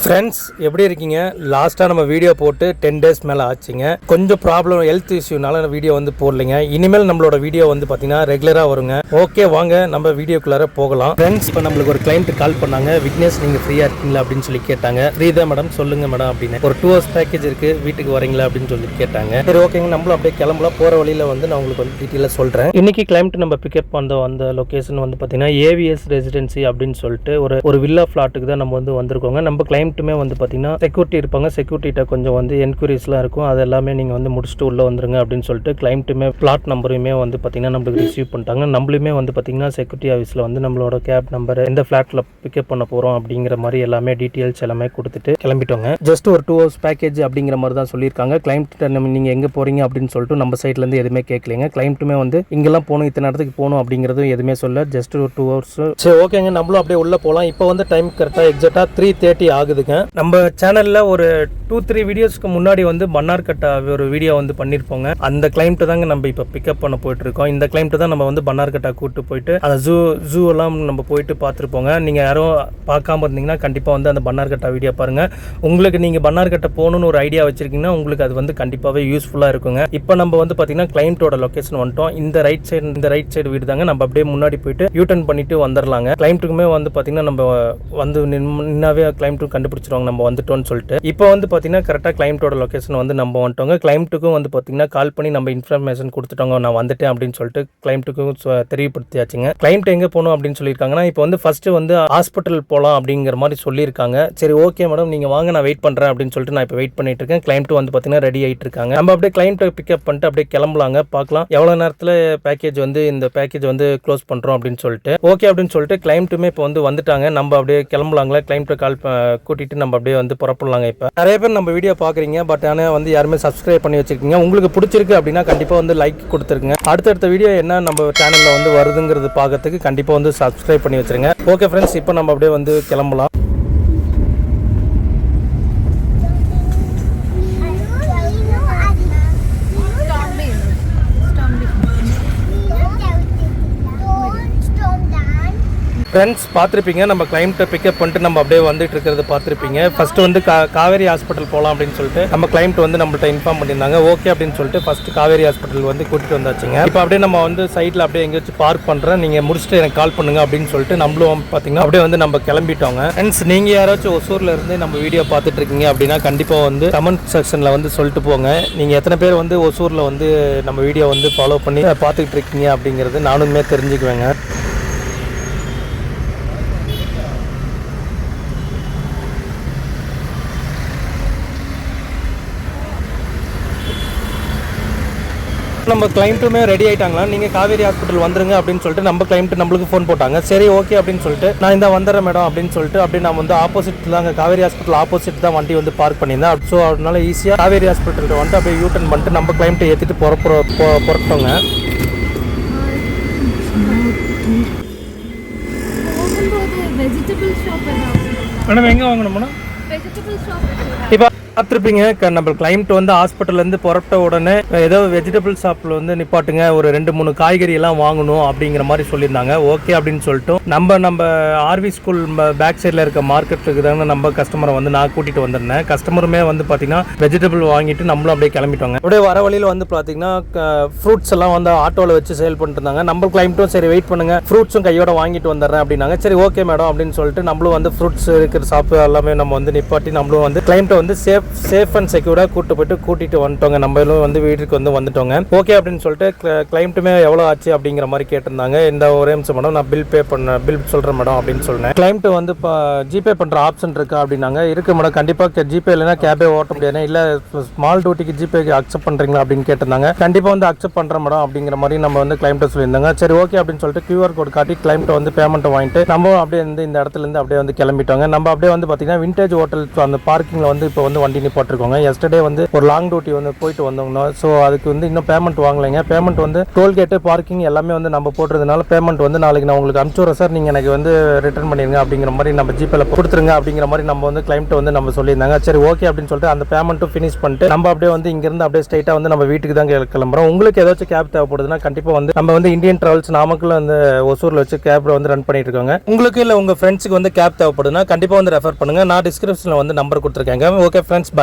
Friends எப்படி இருக்கீங்க? லாஸ்ட்டாக நம்ம வீடியோ போட்டு 10 டேஸ் மேலே ஆச்சுங்க. கொஞ்சம் ப்ராப்ளம் ஹெல்த் இஷ்யூனால வீடியோ வந்து போடலைங்க. இனிமேல் நம்மளோட வீடியோ வந்து பார்த்தீங்கன்னா ரெகுலராக வருங்க. ஓகே, வாங்க நம்ம வீடியோக்குள்ளார போகலாம். ஃப்ரெண்ட்ஸ், இப்போ நம்மளுக்கு ஒரு கிளைண்ட் கால் பண்ணாங்க. விக்னேஷ், நீங்கள் ஃப்ரீயாக இருக்கீங்களா அப்படின்னு சொல்லி கேட்டாங்க. ஃப்ரீ தான் மேடம், சொல்லுங்கள் மேடம் அப்படின்னு. ஒரு 2 hours பேக்கேஜ் இருக்குது, வீட்டுக்கு வரீங்களா அப்படின்னு சொல்லி கேட்டாங்க. சரி, ஓகேங்க, நம்மளும் அப்படியே கிளம்பலாம். போகிற வழியில் வந்து நான் உங்களுக்கு வந்து டீட்டெயிலாக சொல்கிறேன். இன்றைக்கி கிளைண்ட் நம்ம பிக்கப் பண்ண அந்த லொக்கேஷன் வந்து பார்த்தீங்கன்னா ஏவிஎஸ் ரெசிடென்சி அப்படின்னு சொல்லிட்டு ஒரு வில்லா ஃப்ளாட்டுக்கு தான் நம்ம வந்திருக்கோங்க. நம்ம கிளைண்ட்டுமே வந்து பார்த்தீங்கன்னா செக்யூரிட்டி இருப்பாங்க. செக்யூரிட்டிகிட்ட கொஞ்சம் வந்து என்கொயரிஸ்லாம் இருக்கும். அது எல்லாமே நீங்கள் வந்து முடிச்சுட்டு உள்ளே வந்துருங்க அப்படின்னு சொல்லிட்டு கிளைண்ட்டுமே ஃப்ளாட் நம்பரையுமே வந்து பார்த்தீங்கன்னா நம்மளுக்கு ரிசீவ் பண்ணிட்டாங்க. நம்மளுமே வந்து பார்த்தீங்கன்னா செக்யூரிட்டி ஆஃபீஸில் வந்து நம்மளோட கேப் நம்பர், எந்த ஃப்ளாட்டில் பிக்கப் பண்ண போகிறோம் அப்படிங்கிற மாதிரி எல்லாமே டீட்டெயில்ஸ் எல்லாமே கொடுத்துட்டு கிளம்பிட்டோங்க. ஜஸ்ட் ஒரு 2 hours பேக்கேஜ் அப்படிங்கிற மாதிரி தான் சொல்லியிருக்காங்க. கிளைண்ட்டு நீங்கள் எங்கே போகிறீங்க அப்படின்னு சொல்லிட்டு நம்ம சைட்லேருந்து எதுவுமே கேட்கலைங்க. கிளைண்ட்டுமே வந்து இங்கெல்லாம் போகணும், இத்தனை இடத்துக்கு போகணும் அப்படிங்கிறதும் எதுவுமே சொல்ல. ஜஸ்ட் ஒரு 2 hours. சரி, ஓகேங்க, நம்மளும் அப்படியே உள்ளே போகலாம். இப்போ வந்து டைம் கரெக்டாக எக்ஸாக்டாக 3:30 ஆகுதுங்க. நம்ம சேனலில் ஒரு 2-3 வீடியோஸ்க்கு முன்னாடி வந்து மன்னார்கட்டா ஒரு வீடியோ வந்து பண்ணியிருப்போங்க. அந்த கிளைண்ட்டு தாங்க நம்ம இப்போ பிக்கப் பண்ண போயிட்டு இருக்கோம். இந்த கிளைண்ட்டு தான் நம்ம வந்து மன்னார்கட்டா கூப்பிட்டு போயிட்டு அந்த ஜூ எல்லாம் நம்ம போயிட்டு பார்த்துருப்போங்க. நீங்கள் யாரும் பார்க்காம இருந்தீங்கன்னா கண்டிப்பாக வந்து அந்த மன்னார்கட்டா வீடியோ பாருங்கள். உங்களுக்கு நீங்கள் மன்னார்கட்டா போகணுன்னு ஒரு ஐடியா வச்சுருக்கீங்கன்னா உங்களுக்கு அது வந்து கண்டிப்பாகவே யூஸ்ஃபுல்லாக இருக்குங்க. இப்போ நம்ம வந்து பார்த்தீங்கன்னா கிளைண்ட்டோட லொக்கேஷன் வந்துட்டோம். இந்த ரைட் சைடு வீடு தாங்க. நம்ம அப்படியே முன்னாடி போயிட்டு யூட்டர்ன் பண்ணிட்டு வந்துடலாங்க. கிளைண்ட்டுக்குமே வந்து பார்த்தீங்கன்னா நம்ம வந்து நின்னாவே கிளைண்ட்டும் கண்டுபிடிச்சிருவாங்க நம்ம வந்துட்டோம்னு சொல்லிட்டு. இப்போ வந்து பார்த்தீங்கன்னா கரெக்டாக கிளைண்ட்டோட லொக்கேஷன் வந்து நம்ம வந்துட்டோங்க. கிளைண்ட்டுக்கும் வந்து பார்த்தீங்கன்னா கால் பண்ணி நம்ம இன்ஃபர்மேஷன் கொடுத்துட்டோங்க, நான் வந்துட்டேன் அப்படின்னு சொல்லிட்டு கிளைண்ட்டுக்கும் தெரியப்படுத்தியாச்சுங்க. கிளைண்ட் எங்கே போகணும் அப்படின்னு சொல்லியிருக்காங்கன்னா இப்போ வந்து ஃபர்ஸ்ட் வந்து ஹாஸ்பிட்டல் போகலாம் அப்படிங்கிற மாதிரி சொல்லியிருக்காங்க. சரி, ஓகே மேடம், நீங்கள் வாங்க, நான் வெயிட் பண்ணுறேன் அப்படின்னு சொல்லிட்டு நான் இப்போ வெயிட் பண்ணிட்டு இருக்கேன். கிளைண்ட்டு வந்து பார்த்தீங்கன்னா ரெடி ஆகிட்டு இருக்காங்க. நம்ம அப்படியே கிளைண்ட்டை பிக்கப் பண்ணிட்டு அப்படியே கிளம்பலாங்க. பார்க்கலாம் எவ்வளோ நேரத்தில் பேக்கேஜ் வந்து இந்த பேக்கேஜ் வந்து க்ளோஸ் பண்ணுறோம் அப்படின்னு சொல்லிட்டு. ஓகே அப்படின்னு சொல்லிட்டு கிளைண்ட்டுமே இப்போ வந்து வந்துட்டாங்க. நம்ம அப்படியே கிளம்பலாங்களா? கிளைண்ட்டை கால் கூட்டிட்டு நம்ம அப்படியே வந்து புறப்படலாங்க. இப்போ நிறைய பேர் நம்ம வீடியோ பார்க்குறீங்க, பட் ஆனால் வந்து யாருமே சப்ஸ்கிரைப் பண்ணி வச்சிருக்கீங்க. உங்களுக்கு பிடிச்சிருக்கு அப்படின்னா கண்டிப்பாக வந்து லைக் கொடுத்துருங்க. அடுத்தடுத்த வீடியோ என்ன நம்ம சேனலில் வந்து வருதுங்கிறது பார்க்கறதுக்கு கண்டிப்பாக வந்து சப்ஸ்கிரைப் பண்ணி வச்சிருங்க. ஓகே ஃப்ரெண்ட்ஸ், இப்போ நம்ம அப்படியே வந்து கிளம்பலாம். ஃப்ரெண்ட்ஸ், பார்த்துருப்பீங்க நம்ம கிளைண்ட்டை பிக்கப் பண்ணிட்டு நம்ம அப்படியே வந்துட்டு இருக்கிறது பார்த்துருப்பீங்க. ஃபர்ஸ்ட் வந்து காவேரி ஹாஸ்பிட்டல் போகலாம் அப்படின்னு சொல்லிட்டு நம்ம கிளைண்ட் வந்து நம்மள்ட்ட இன்ஃபார்ம் பண்ணியிருந்தாங்க. ஓகே அப்படின்னு சொல்லிட்டு ஃபர்ஸ்ட் காவேரி ஹாஸ்பிட்டல் வந்து கூட்டிட்டு வந்தாச்சுங்க. இப்போ அப்படியே நம்ம வந்து சைடில் அப்படியே எங்கேயாச்சும் பார்க் பண்ணுறேன், நீங்கள் முடிச்சுட்டு எனக்கு கால் பண்ணுங்க அப்படின்னு சொல்லிட்டு நம்மளும் பார்த்தீங்கன்னா அப்படியே வந்து நம்ம கிளம்பிட்டோங்க. ஃப்ரெண்ட்ஸ், நீங்கள் யாராச்சும் ஒசூரில் இருந்து நம்ம வீடியோ பார்த்துட்டு இருக்கீங்க அப்படின்னா கண்டிப்பாக வந்து கமெண்ட் செக்ஷனில் வந்து சொல்லிட்டு போங்க. நீங்கள் எத்தனை பேர் வந்து ஒசூரில் வந்து நம்ம வீடியோ வந்து ஃபாலோ பண்ணி பார்த்துக்கிட்டு இருக்கீங்க அப்படிங்கிறது நானுமே தெரிஞ்சுக்குவேங்க. நம்ம கிளைண்ட்டுமே ரெடி ஆகிட்டாங்களா, நீங்கள் காவேரி ஹாஸ்பிட்டல் வந்துருங்க அப்படின்னு சொல்லிட்டு நம்ம கிளைண்ட்டு நம்மளுக்கு ஃபோன் போட்டாங்க. சரி, ஓகே அப்படின்னு சொல்லிட்டு நான் இந்த வந்துடுறேன் மேடம் அப்படின்னு சொல்லிட்டு அப்படியே நான் வந்து ஆப்போசிட் தாங்க, காவேரி ஹாஸ்பிட்டல் ஆப்போசிட் தான் வண்டி வந்து பார்க் பண்ணியிருந்தேன். ஸோ அதனால ஈஸியாக காவேரி ஹாஸ்பிட்டல் வந்துட்டு அப்படியே யூட்டர்ன் பண்ணிட்டு நம்ம கிளைண்ட்டை ஏற்றிட்டு புறப்பட்டோங்க. மேடம் எங்கே வாங்கணும் மேடம்? இப்போ பார்த்துருப்பீங்க, நம்ம கிளைண்ட் வந்து ஹாஸ்பிட்டல்லேருந்து புறப்பட்ட உடனே ஏதோ வெஜிடபிள் ஷாப்பில் வந்து நிப்பாட்டுங்க, ஒரு 2-3 காய்கறி எல்லாம் வாங்கணும் அப்படிங்கிற மாதிரி சொல்லியிருந்தாங்க. ஓகே அப்படின்னு சொல்லிட்டு நம்ம ஆர்வி ஸ்கூல் பேக் சைடில் இருக்க மார்க்கெட்டுக்கு தாங்க நம்ம கஸ்டமரை வந்து நான் கூட்டிகிட்டு வந்திருந்தேன். கஸ்டமருமே வந்து பார்த்தீங்கன்னா வெஜிடபிள் வாங்கிட்டு நம்மளும் அப்படியே கிளம்பிட்டோங்க. அப்படியே வர வழியில் வந்து பார்த்தீங்கன்னா ஃப்ரூட்ஸ் எல்லாம் வந்து ஆட்டோவில் வச்சு சேல் பண்ணிட்டு இருந்தாங்க. நம்ம கிளைண்ட்டும் சரி வெயிட் பண்ணுங்க, ஃப்ரூட்ஸும் கையோட வாங்கிட்டு வந்துடுறேன் அப்படின்னாங்க. சரி, ஓகே மேடம் அப்படின்னு சொல்லிட்டு நம்மளும் வந்து ஃப்ரூட்ஸ் இருக்கிற ஷாப்பு எல்லாமே நம்ம வந்து நிப்பாட்டி நம்மளும் வந்து கிளைண்ட்டை வந்து சேஃப் அண்ட் செக்யூர்டாக கூட்டிட்டு வந்துட்டோங்க. நம்மளும் வந்து வீட்டுக்கு வந்து வந்துட்டோங்க. ஓகே அப்படின்னு சொல்லிட்டு கிளைண்ட்டுமே எவ்வளோ ஆச்சு அப்படிங்கிற மாதிரி கேட்டிருந்தாங்க. இந்த ஒரே நிமிஷம் மேடம், நான் பில் சொல்கிறேன் மேடம் அப்படின்னு சொன்னேன். கிளைண்ட்டு வந்து இப்போ ஜிபே பண்ணுற ஆப்ஷன் இருக்கா அப்படின்னாங்க. இருக்குது மேடம், கண்டிப்பாக ஜிபே இல்லைன்னா கேபே ஓட்ட முடியாது, இல்லை ஸ்மால் டியூட்டிக்கு ஜிபே அக்செப்ட் பண்ணுறீங்களா அப்படின்னு கேட்டிருந்தாங்க. கண்டிப்பாக வந்து அக்செப்ட் பண்ணுறேன் மேடம் அப்படிங்கிற மாதிரி நம்ம வந்து கிளைண்ட்டை சொல்லியிருந்தாங்க. சரி, ஓகே அப்படின்னு சொல்லிட்டு QR கோட் காட்டி கிளைண்ட்டை வந்து பேமெண்ட்டை வாங்கிட்டு நம்ம அப்படியே வந்து இந்த இடத்துலேருந்து அப்படியே வந்து கிளம்பிட்டோங்க. நம்ம அப்படியே வந்து பார்த்தீங்கன்னா விண்டேஜ் ஹோட்டல் அந்த பார்க்கிங்கில் வந்து இப்போ வந்து வண்டி வண்டி நிப்பாட்டிருக்கோங்க. எஸ்டர்டே வந்து ஒரு லாங் டியூட்டி வந்து போயிட்டு வந்தோம்னா, ஸோ அதுக்கு வந்து இன்னும் பேமெண்ட் வாங்கலைங்க. பேமெண்ட் வந்து டோல்கேட்டு பார்க்கிங் எல்லாமே வந்து நம்ம போடுறதுனால பேமெண்ட் வந்து நாளைக்கு நான் உங்களுக்கு அனுப்பிச்சுடுறேன் சார், நீங்கள் எனக்கு வந்து ரிட்டர்ன் பண்ணிடுங்க அப்படிங்கிற மாதிரி நம்ம ஜிபேல கொடுத்துருங்க அப்படிங்கிற மாதிரி நம்ம வந்து கிளைம்ட்டு வந்து நம்ம சொல்லியிருந்தாங்க. சரி ஓகே அப்படின்னு சொல்லிட்டு அந்த பேமெண்ட்டும் ஃபினிஷ் பண்ணிட்டு நம்ம அப்படியே வந்து இங்கிருந்து அப்படியே ஸ்ட்ரைட்டாக வந்து நம்ம வீட்டுக்கு தான் கிளம்புறோம். உங்களுக்கு ஏதாச்சும் கேப் தேவைப்படுதுன்னா கண்டிப்பாக வந்து நம்ம வந்து இந்தியன் டிராவல்ஸ் நாமக்கல் அந்த ஒசூரில் வச்சு கேப் வந்து ரன் பண்ணிட்டு இருக்காங்க. உங்களுக்கு இல்லை உங்கள் ஃப்ரெண்ட்ஸுக்கு வந்து கேப் தேவைப்படுதுன்னா கண்டிப்பாக வந்து ரெஃபர் பண்ணுங்க. நான் டிஸ்கிரிப்ஷனில் வந்து நம்பர் கொடுத்துருக்கேங்க. Okay friends.